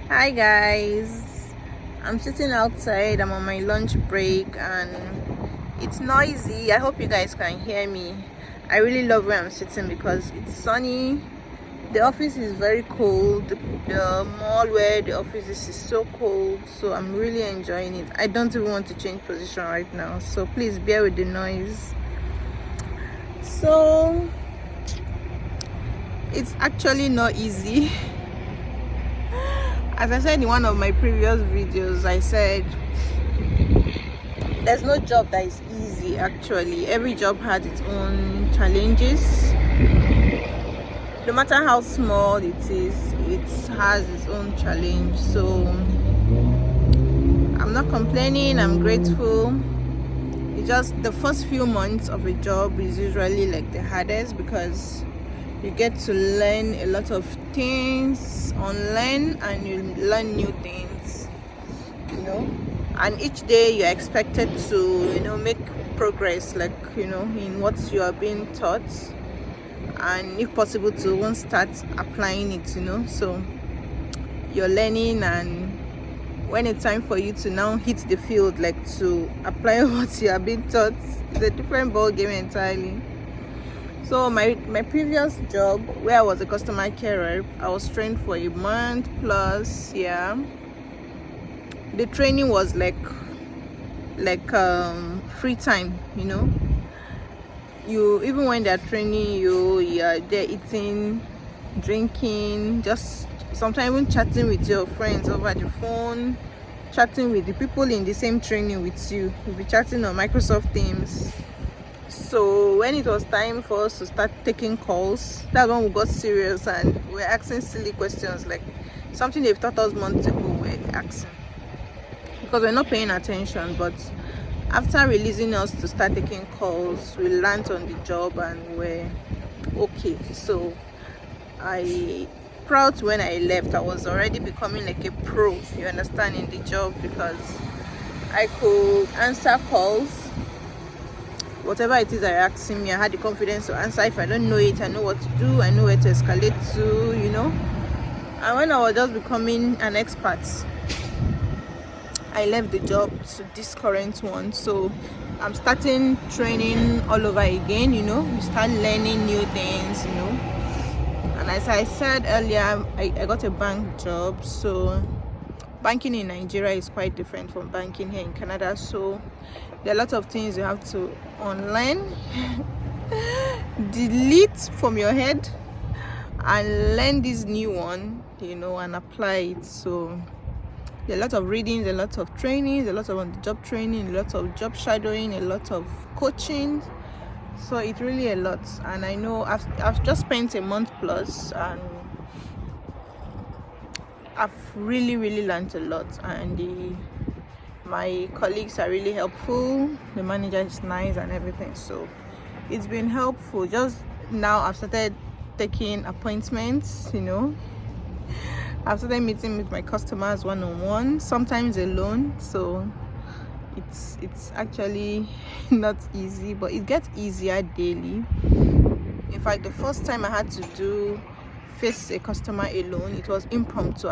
Hi guys, I'm sitting outside. I'm on my lunch break and it's noisy. I hope you guys can hear me. I really love where I'm sitting because it's sunny. The office is very cold. The mall where the office is so cold, so I'm really enjoying it. I don't even want to change position right now, so please bear with the noise. So it's actually not easy. As I said in one of my previous videos, I said there's no job that is easy. Actually, every job has its own challenges. No matter how small it is, it has its own challenge. So I'm not complaining, I'm grateful. It's just the first few months of a job is usually like the hardest because you get to learn a lot of things, unlearn, and you learn new things, and each day you're expected to make progress, like in what you are being taught, and if possible to even start applying it, so you're learning, and when it's time for you to now hit the field, like to apply what you are being taught, it's a different ball game entirely. So my previous job, where I was a customer care rep, I was trained for a month plus. Yeah, the training was like free time. You, even when they're training you, you're there eating, drinking, just sometimes even chatting with your friends over the phone, chatting with the people in the same training with you. You'll be chatting on Microsoft Teams. So when it was time for us to start taking calls, that's when we got serious and we're asking silly questions, like something they've taught us months ago we're asking, because we're not paying attention. But after releasing us to start taking calls, we learned on the job and we're okay. So I proud when I left, I was already becoming like a pro, you understand, in the job, because I could answer calls. Whatever it is they're asking me, I had the confidence to answer. If I don't know it, I know what to do, I know where to escalate to, And when I was just becoming an expert, I left the job to this current one. So I'm starting training all over again, we start learning new things, And as I said earlier, I got a bank job. So banking in Nigeria is quite different from banking here in Canada. So there are a lot of things you have to unlearn, delete from your head, and learn this new one, and apply it. So there are a lot of readings, a lot of trainings, a lot of on-the-job training, a lot of job shadowing, a lot of coaching. So it's really a lot. And I know I've just spent a month plus, and I've really learned a lot. And my colleagues are really helpful, the manager is nice and everything, so it's been helpful. Just now I've started taking appointments, I've started meeting with my customers one-on-one, sometimes alone. So it's actually not easy, but it gets easier daily. In fact, the first time I had to face a customer alone, it was impromptu.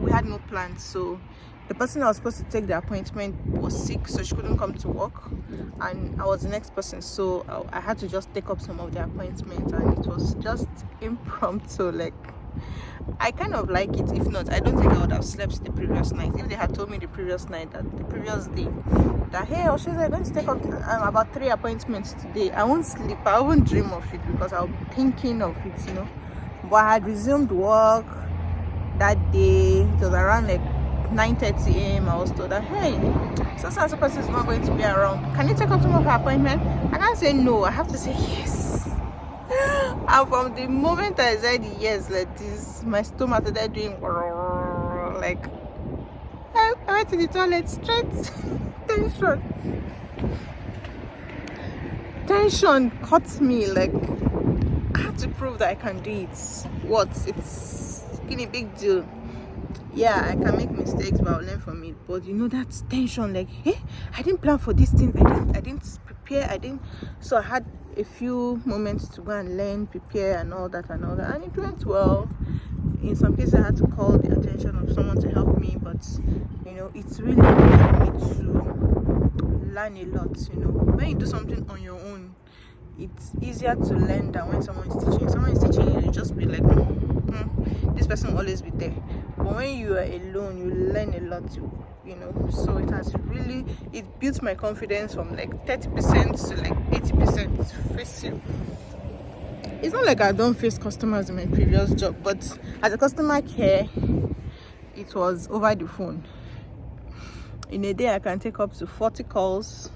We had no plans. So the person I was supposed to take the appointment was sick, so she couldn't come to work, and I was the next person, so I had to just take up some of the appointments, and it was just impromptu. Like, I kind of like it. If not, I don't think I would have slept the previous night. If they had told me the previous day that, hey, I'm going to take up about 3 appointments today, I won't sleep, I won't dream of it, because I'll be thinking of it, But I had resumed work that day. It was around like 9:30 a.m. I was told that, hey, so person is not going to be around, can you take up some of her appointment? I can't say no, I have to say yes. And from the moment I said yes like this, my stomach started doing like, I went to the toilet straight. Tension caught me. Like, I had to prove that I can do it. It's been a big deal. Yeah, I can make mistakes, but I'll learn from it. But that's tension. Like, hey, I didn't plan for this thing. I didn't prepare. So I had a few moments to go and learn, prepare, and all that, and it went well. In some cases, I had to call the attention of someone to learn a lot. You know, when you do something on your own, it's easier to learn than when someone is teaching. Someone is teaching you, you just be like, this person will always be there. But when you are alone, you learn a lot. You know, so it built my confidence from like 30% to like 80% facing. It's not like I don't face customers in my previous job, but as a customer care, it was over the phone. In a day I can take up to 40 calls,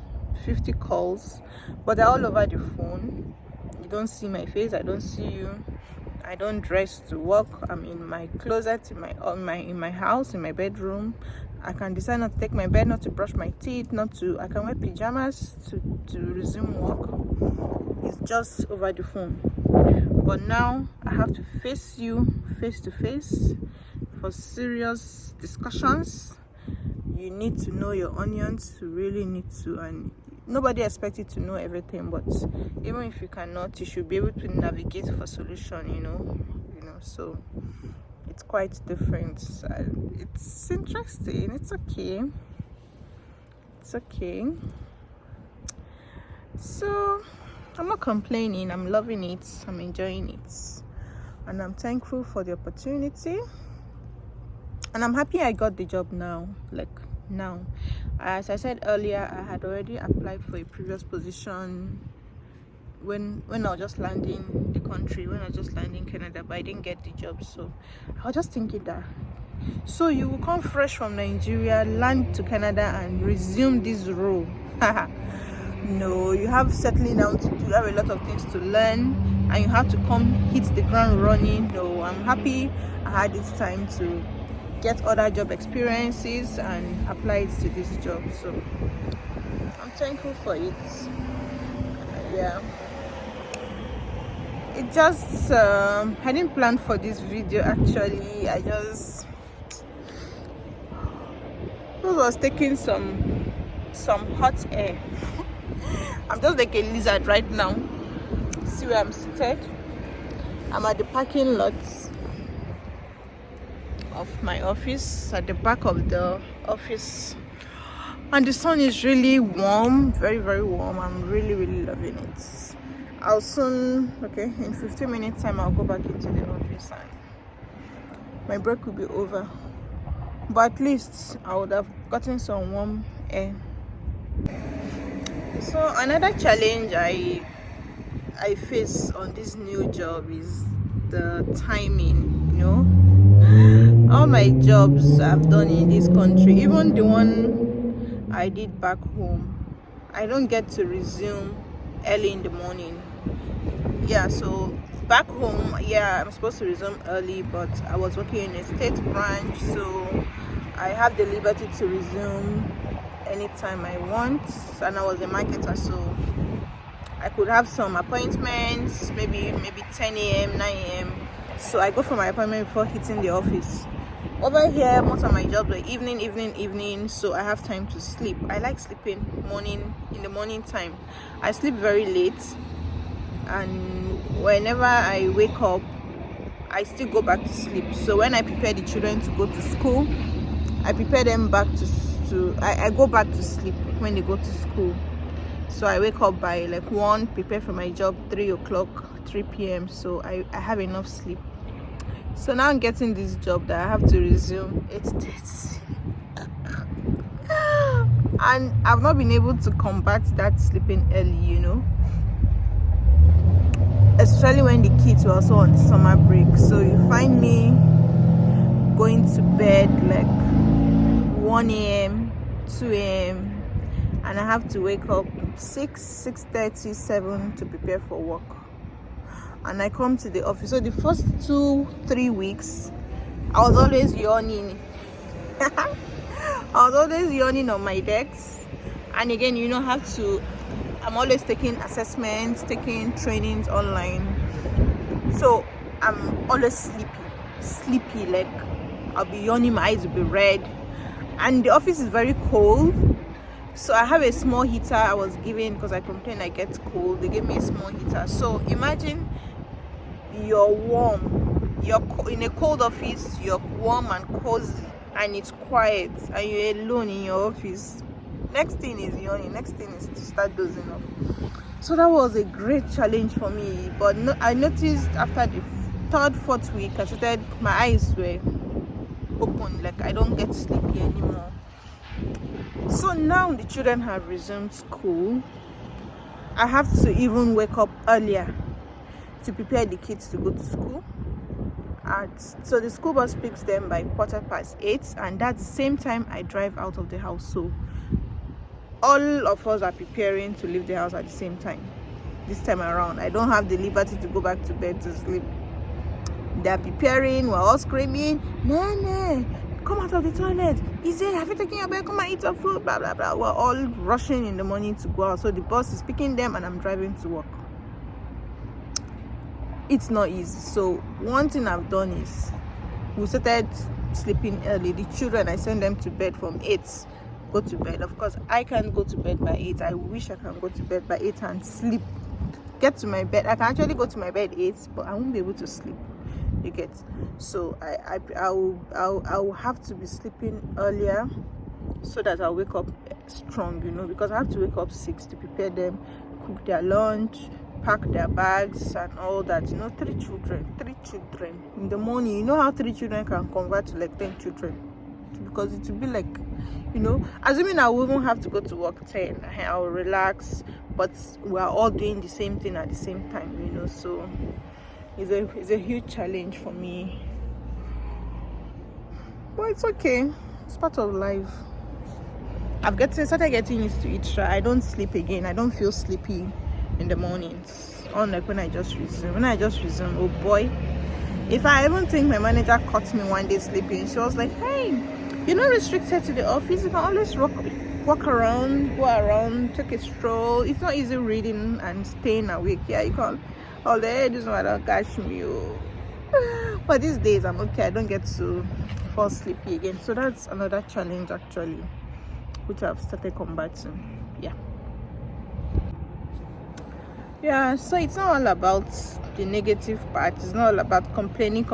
50 calls, but they're all over the phone. You don't see my face, I don't see you. I don't dress to work. I'm in my closet, in my house, in my bedroom. I can decide not to take my bed, not to brush my teeth, I can wear pajamas to resume work. It's just over the phone. But now I have to face you face to face for serious discussions. You need to know your onions. You really need to, and nobody expects you to know everything, but even if you cannot, you should be able to navigate for solution, you know, so it's quite different. It's interesting. It's okay. So I'm not complaining. I'm loving it. I'm enjoying it, and I'm thankful for the opportunity, and I'm happy I got the job now. Now, as I said earlier, I had already applied for a previous position when I was just landing the country, when I was just landing Canada, but I didn't get the job. So I was just thinking that, so you will come fresh from Nigeria, land to Canada, and resume this role? No, you have settling down to do. You have a lot of things to learn, and you have to come hit the ground running. No, I'm happy I had this time to get other job experiences and apply it to this job. So I'm thankful for it. Yeah, it just I didn't plan for this video actually. I was taking some hot air. I'm just like a lizard right now. See where I'm seated? I'm at the parking lot of my office, at the back of the office, and the sun is really warm, very very warm. I'm really loving it. I'll soon, in 15 minutes time, I'll go back into the office and my break will be over, but at least I would have gotten some warm air. So another challenge I face on this new job is the timing. You know, all my jobs I've done in this country, even the one I did back home, I don't get to resume early in the morning. Yeah, so back home, I'm supposed to resume early, but I was working in a state branch, so I have the liberty to resume anytime I want, and I was a marketer, so I could have some appointments, maybe 10 a.m., 9 a.m. So I go for my appointment before hitting the office. Over here, most of my jobs are evening, so I have time to sleep. I like sleeping in the morning time. I sleep very late, and whenever I wake up, I still go back to sleep. So when I prepare the children to go to school, I prepare them back I go back to sleep when they go to school. So I wake up by like 1, prepare for my job 3 o'clock, 3 p.m. So I have enough sleep. So now I'm getting this job that I have to resume 8:30. And I've not been able to combat that sleeping early, you know, especially when the kids were also on summer break. So you find me going to bed like 1 a.m., 2 a.m., and I have to wake up 6:30, 7 to prepare for work. And I come to the office. So the first 2-3 weeks, I was always yawning. I was always yawning on my decks. And again, you know, I'm always taking assessments, taking trainings online. So I'm always sleepy, like I'll be yawning, my eyes will be red. And the office is very cold, so I have a small heater I was given because I complained I get cold. They gave me a small heater. So imagine you're warm, you're in a cold office, you're warm and cozy, and it's quiet, and you're alone in your office. Next thing is yawning, next thing is to start dozing off. So that was a great challenge for me. But no, I noticed after the third, fourth week, my eyes were open, like I don't get sleepy anymore. So now the children have resumed school. I have to even wake up earlier to prepare the kids to go to school. So the school bus picks them by 8:15, and that's the same time I drive out of the house. So all of us are preparing to leave the house at the same time. This time around, I don't have the liberty to go back to bed to sleep. They're preparing, we're all screaming, Nene, come out of the toilet. Is it, have you taken your bed? Come and eat your food, blah blah blah. We're all rushing in the morning to go out. So the bus is picking them and I'm driving to work. It's not easy. So one thing I've done is we started sleeping early. The children, I send them to bed from 8. Go to bed. Of course, I can't go to bed by 8. I wish I can go to bed by 8 and sleep. Get to my bed. I can actually go to my bed 8, but I won't be able to sleep. You get? So I will have to be sleeping earlier so that I'll wake up strong, because I have to wake up 6 to prepare them, cook their lunch, pack their bags and all that. 3 children in the morning. You know how 3 children can convert to like 10 children, because it will be like, assuming I will even have to go to work 10, I'll relax, but we're all doing the same thing at the same time, so it's a huge challenge for me, but it's okay. It's part of life. I've started getting used to it. I don't sleep again. I don't feel sleepy in the mornings, unlike when I just resume. Oh boy, if I even think my manager caught me one day sleeping, she was like, hey, you're not restricted to the office. You can always walk around, go around, take a stroll. It's not easy reading and staying awake. Yeah, you can. Oh, this one don't catch me. But these days I'm okay. I don't get to fall sleepy again. So that's another challenge actually, which I've started combating. Yeah, so it's not all about the negative part. It's not all about complaining.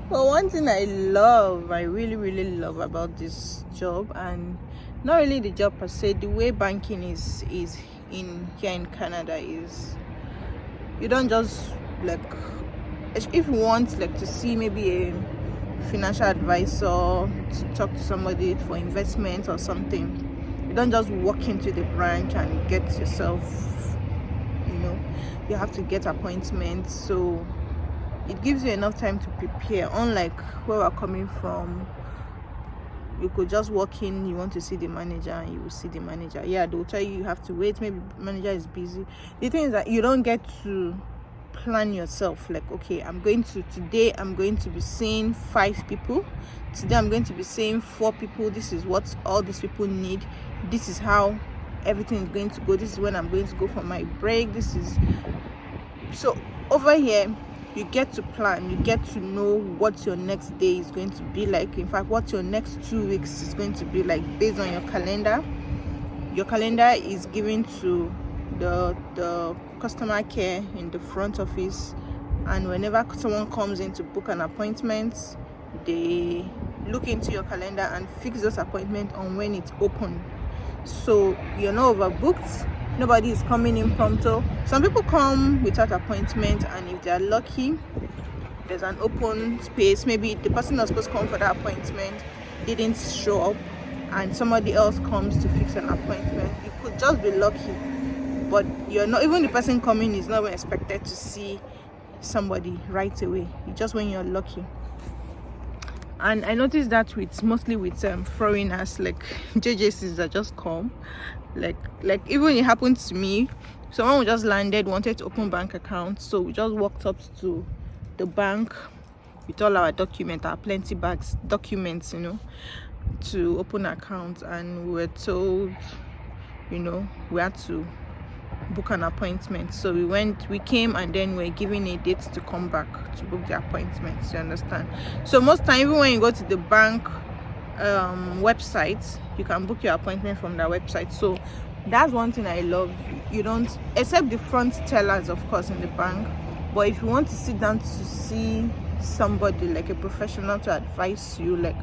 But one thing I really love about this job, and not really the job per se, the way banking is here in Canada, is you don't just if you want to see maybe a financial advisor, to talk to somebody for investment or something, you don't just walk into the branch and get yourself, you have to get appointments. So it gives you enough time to prepare, unlike where we're coming from. You could just walk in, you want to see the manager, and you will see the manager. Yeah, they'll tell you have to wait, maybe the manager is busy. The thing is that you don't get to plan yourself, like, okay, today I'm going to be seeing 5 people, today I'm going to be seeing 4 people, this is what all these people need, this is how everything is going to go, this is when I'm going to go for my break, so over here you get to plan, you get to know what your next day is going to be like. In fact, what your next 2 weeks is going to be like, based on your calendar. Your calendar is given to the customer care in the front office, and whenever someone comes in to book an appointment, they look into your calendar and fix those appointments on when it's open. So you're not overbooked. Nobody is coming impromptu. Some people come without appointment, and if they're lucky, there's an open space. Maybe the person that's supposed to come for that appointment didn't show up, and somebody else comes to fix an appointment. You could just be lucky, but you're not, even the person coming is not even expected to see somebody right away. It's just when you're lucky. And I noticed that mostly with foreigners, like JJCs that just come, like even it happened to me. Someone who just landed wanted to open bank account, so we just walked up to the bank with all our documents, our plenty bags documents, to open account, and we were told, we had to book an appointment. So we came, and then we're given a date to come back to book the appointments. You understand? So most time, even when you go to the bank website, you can book your appointment from that website. So that's one thing I love. You don't, except the front tellers, of course, in the bank, but if you want to sit down to see somebody, like a professional, to advise you, like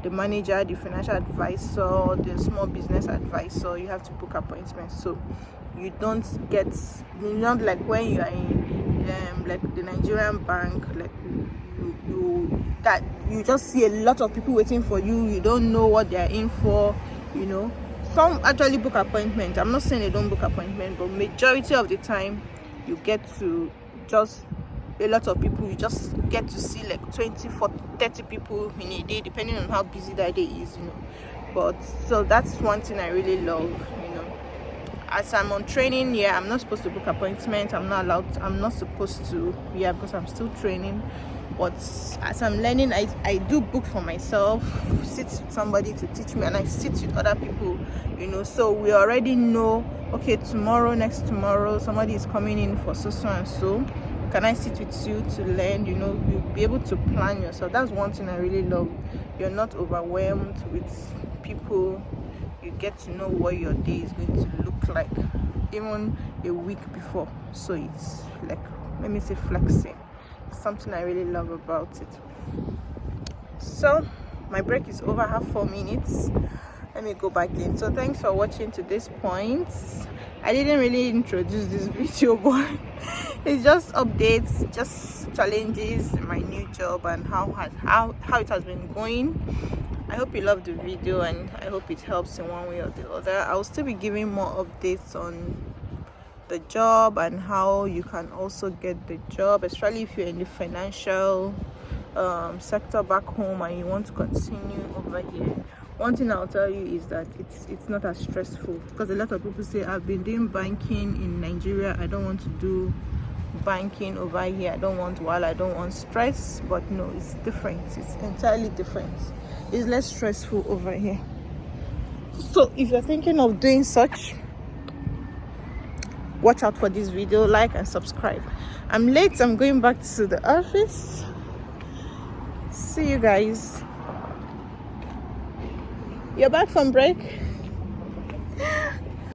the manager, the financial advisor, the small business advisor. You have to book appointments, so you don't get, not like when you are in like the Nigerian bank, like you just see a lot of people waiting for you. You don't know what they are in for, you know. Some actually book appointment. I'm not saying they don't book appointment, but majority of the time you get to just, a lot of people, you just get to see like 20, 40, 30 people in a day, depending on how busy that day is, you know. But so that's one thing I really love, you know. As I'm on training, yeah, I'm not supposed to book appointments. I'm not supposed to, yeah, because I'm still training. But as I'm learning, I do book for myself, sit with somebody to teach me, and I sit with other people, you know. So we already know, okay, tomorrow, next tomorrow, somebody is coming in for so and so. Can I sit with you to learn? You know, you'll be able to plan yourself. That's one thing I really love. You're not overwhelmed with people. You get to know what your day is going to look like even a week before. So it's like, let me say, flexing. Something I really love about it. So my break is over. I have 4 minutes. Let me go back in. So thanks for watching to this point. I didn't really introduce this video, but it's just updates, just challenges in my new job and how it has been going. I hope you love the video, and I hope it helps in one way or the other. I'll still be giving more updates on the job and how you can also get the job, especially if you're in the financial sector back home and you want to continue over here. One thing I'll tell you is that it's not as stressful, because a lot of people say, I've been doing banking in Nigeria, I don't want to do banking over here, I don't want stress. But no, it's different. It's entirely different. It's less stressful over here. So if you're thinking of doing such, watch out for this video, like and subscribe. I'm late, I'm going back to the office. See you guys. You're back from break?